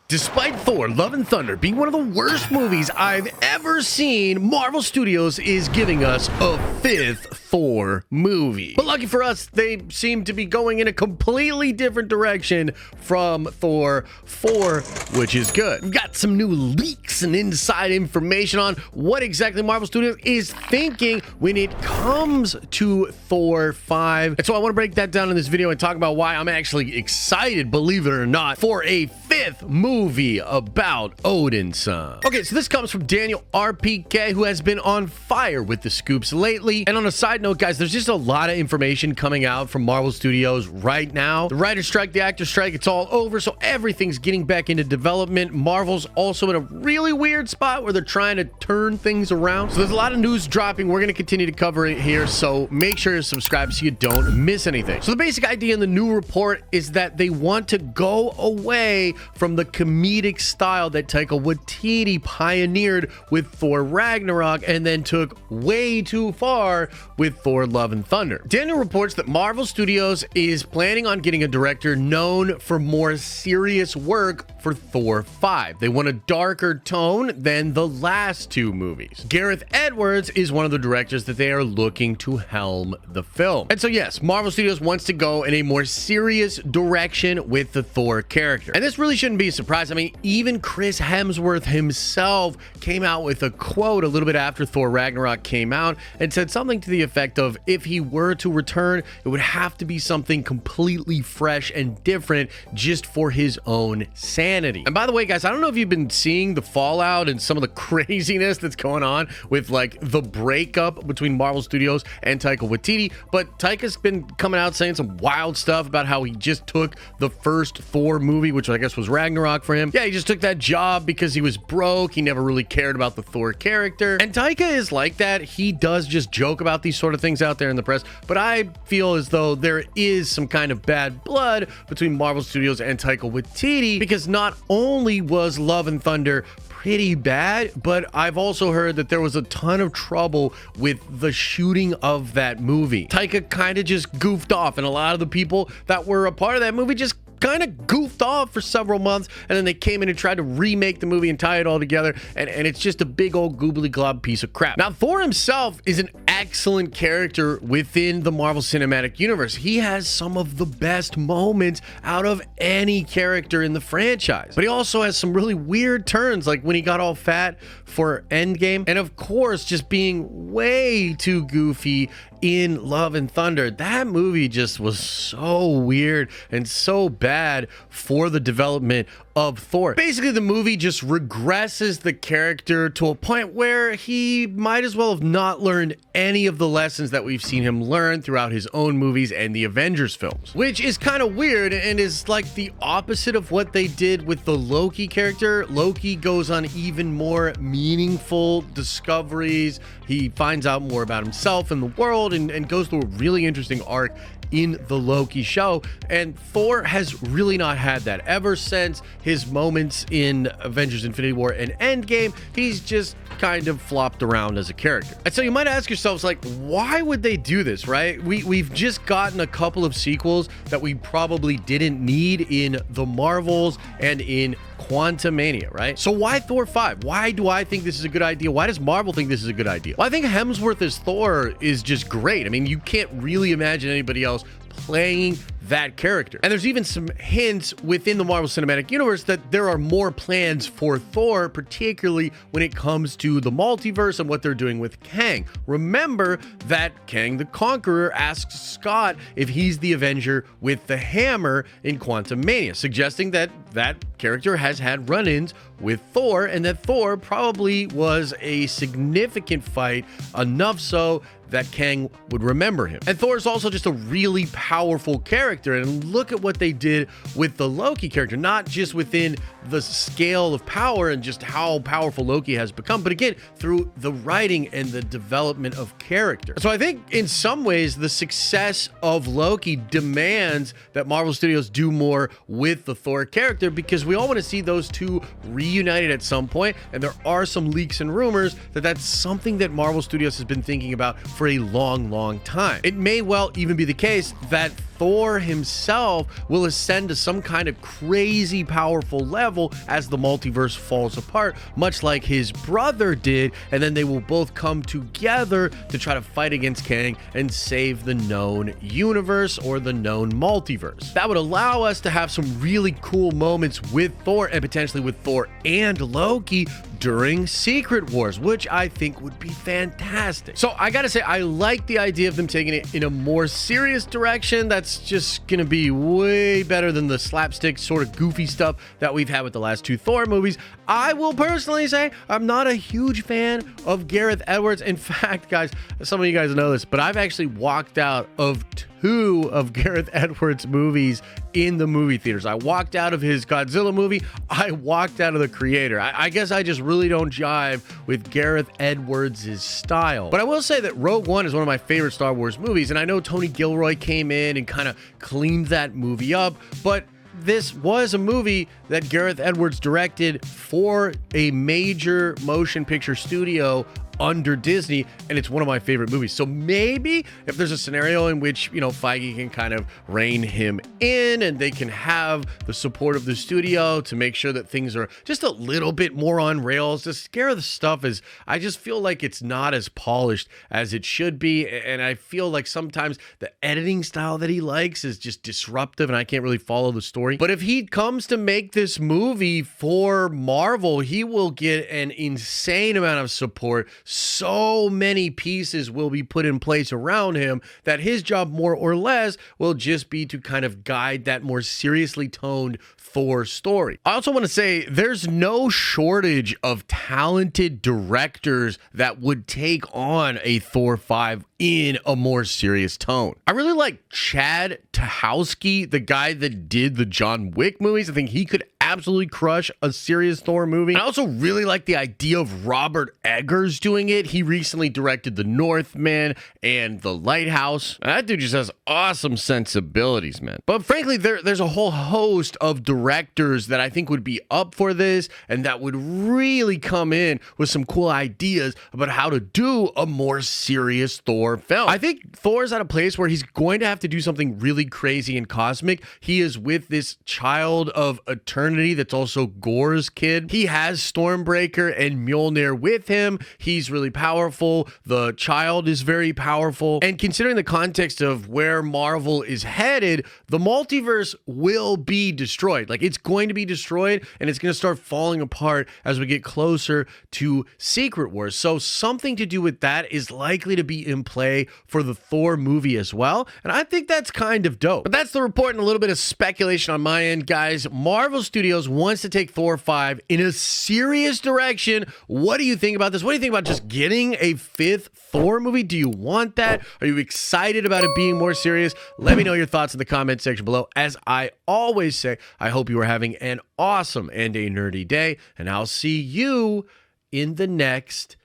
Despite Thor: Love and Thunder being one of the worst movies I've ever seen, Marvel Studios is giving us a fifth Thor movie. But lucky for us, they seem to be going in a completely different direction from Thor 4, which is good. We've got some new leaks and inside information on what exactly Marvel Studios is thinking when it comes to Thor 5. And so I want to break that down in this video and talk about why I'm actually excited, believe it or not, for a fifth movie about Odin's son. Okay, so this comes from Daniel RPK, who has been on fire with the scoops lately. And on a side note, guys, there's just a lot of information coming out from Marvel Studios right now. The writer's strike, the actor's strike, it's all over, so everything's getting back into development. Marvel's also in a really weird spot where they're trying to turn things around. So there's a lot of news dropping. We're going to continue to cover it here, so make sure to subscribe so you don't miss anything. So the basic idea in the new report is that they want to go away from the comedic style that Taika Waititi pioneered with Thor Ragnarok and then took way too far with Thor Love and Thunder. Daniel reports that Marvel Studios is planning on getting a director known for more serious work for Thor 5. They want a darker tone than the last two movies. Gareth Edwards is one of the directors that they are looking to helm the film. And so yes, Marvel Studios wants to go in a more serious direction with the Thor character. And this really shouldn't be a surprise. I mean, even Chris Hemsworth himself came out with a quote a little bit after Thor Ragnarok came out and said something to the effect of, if he were to return, it would have to be something completely fresh and different just for his own sanity. And by the way, guys, I don't know if you've been seeing the fallout and some of the craziness that's going on with like the breakup between Marvel Studios and Taika Waititi, but Taika's been coming out saying some wild stuff about how he just took the first Thor movie, which I guess was Ragnarok for him. Yeah, he just took that job because he was broke. He never really cared about the Thor character. And Taika is like that. He does just joke about these sort of things out there in the press, but I feel as though there is some kind of bad blood between Marvel Studios and Taika Waititi, because not only was Love and Thunder pretty bad, but I've also heard that there was a ton of trouble with the shooting of that movie. Taika kind of just goofed off, and a lot of the people that were a part of that movie just kind of goofed off for several months, and then they came in and tried to remake the movie and tie it all together, and it's just a big old goobly glob piece of crap. Now, Thor himself is an excellent character within the Marvel Cinematic Universe. He has some of the best moments out of any character in the franchise, but he also has some really weird turns, like when he got all fat for Endgame, and of course just being way too goofy in Love and Thunder. That movie just was so weird and so bad for the development of Thor. Basically, the movie just regresses the character to a point where he might as well have not learned any of the lessons that we've seen him learn throughout his own movies and the Avengers films, which is kind of weird and is like the opposite of what they did with the Loki character. Loki goes on even more meaningful discoveries. He finds out more about himself and the world and goes through a really interesting arc in the Loki show, and Thor has really not had that. Ever since his moments in Avengers Infinity War and Endgame, he's just kind of flopped around as a character. And so you might ask yourselves, like, why would they do this, right? We've just gotten a couple of sequels that we probably didn't need in the Marvels and in Quantumania, right? So why Thor 5? Why do I think this is a good idea? Why does Marvel think this is a good idea? Well, I think Hemsworth as Thor is just great. I mean, you can't really imagine anybody else playing that character. And there's even some hints within the Marvel Cinematic Universe that there are more plans for Thor, particularly when it comes to the multiverse and what they're doing with Kang. Remember that Kang the Conqueror asks Scott if he's the Avenger with the hammer in Quantumania, suggesting that that character has had run-ins with Thor, and that Thor probably was a significant fight, enough so that Kang would remember him. And Thor is also just a really powerful character, and look at what they did with the Loki character, not just within the scale of power and just how powerful Loki has become, but again, through the writing and the development of character. So I think in some ways, the success of Loki demands that Marvel Studios do more with the Thor character, because we all want to see those two reunited at some point, and there are some leaks and rumors that that's something that Marvel Studios has been thinking about for a long time. It may well even be the case that Thor himself will ascend to some kind of crazy powerful level as the multiverse falls apart, much like his brother did, and then they will both come together to try to fight against Kang and save the known universe or the known multiverse. That would allow us to have some really cool moments with Thor and potentially with Thor and Loki during Secret Wars, which I think would be fantastic. So I gotta say, I like the idea of them taking it in a more serious direction. That's just gonna be way better than the slapstick sort of goofy stuff that we've had with the last 2 Thor movies. I will personally say I'm not a huge fan of Gareth Edwards. In fact, guys, some of you guys know this, but I've actually walked out of 2 of Gareth Edwards' movies in the movie theaters. I walked out of his Godzilla movie. I walked out of The Creator. I guess I just really don't jive with Gareth Edwards' style. But I will say that Rogue One is one of my favorite Star Wars movies, and I know Tony Gilroy came in and kind of cleaned that movie up, but this was a movie that Gareth Edwards directed for a major motion picture studio under Disney, and it's one of my favorite movies. So maybe if there's a scenario in which, you know, Feige can kind of rein him in and they can have the support of the studio to make sure that things are just a little bit more on rails. The scare of the stuff is, I just feel like it's not as polished as it should be, and I feel like sometimes the editing style that he likes is just disruptive and I can't really follow the story. But if he comes to make this movie for Marvel, he will get an insane amount of support. So many pieces will be put in place around him that his job more or less will just be to kind of guide that more seriously toned Thor story. I also want to say there's no shortage of talented directors that would take on a Thor 5 in a more serious tone. I really like Chad Tahowski, the guy that did the John Wick movies. I think he could absolutely crush a serious Thor movie. And I also really like the idea of Robert Eggers doing it. He recently directed The Northman and The Lighthouse. And that dude just has awesome sensibilities, man. But frankly, there's a whole host of directors that I think would be up for this and that would really come in with some cool ideas about how to do a more serious Thor film. I think Thor's at a place where he's going to have to do something really crazy and cosmic. He is with this child of eternity that's also Gore's kid. He has Stormbreaker and Mjolnir with him. He's really powerful. The child is very powerful. And considering the context of where Marvel is headed, the multiverse will be destroyed. Like, it's going to be destroyed and it's going to start falling apart as we get closer to Secret Wars. So something to do with that is likely to be in play for the Thor movie as well. And I think that's kind of dope. But that's the report and a little bit of speculation on my end, guys. Marvel Studios wants to take Thor 5 in a serious direction. What do you think about this? What do you think about just getting a 5th Thor movie? Do you want that? Are you excited about it being more serious? Let me know your thoughts in the comment section below. As I always say, I hope you are having an awesome and a nerdy day, and I'll see you in the next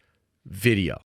video.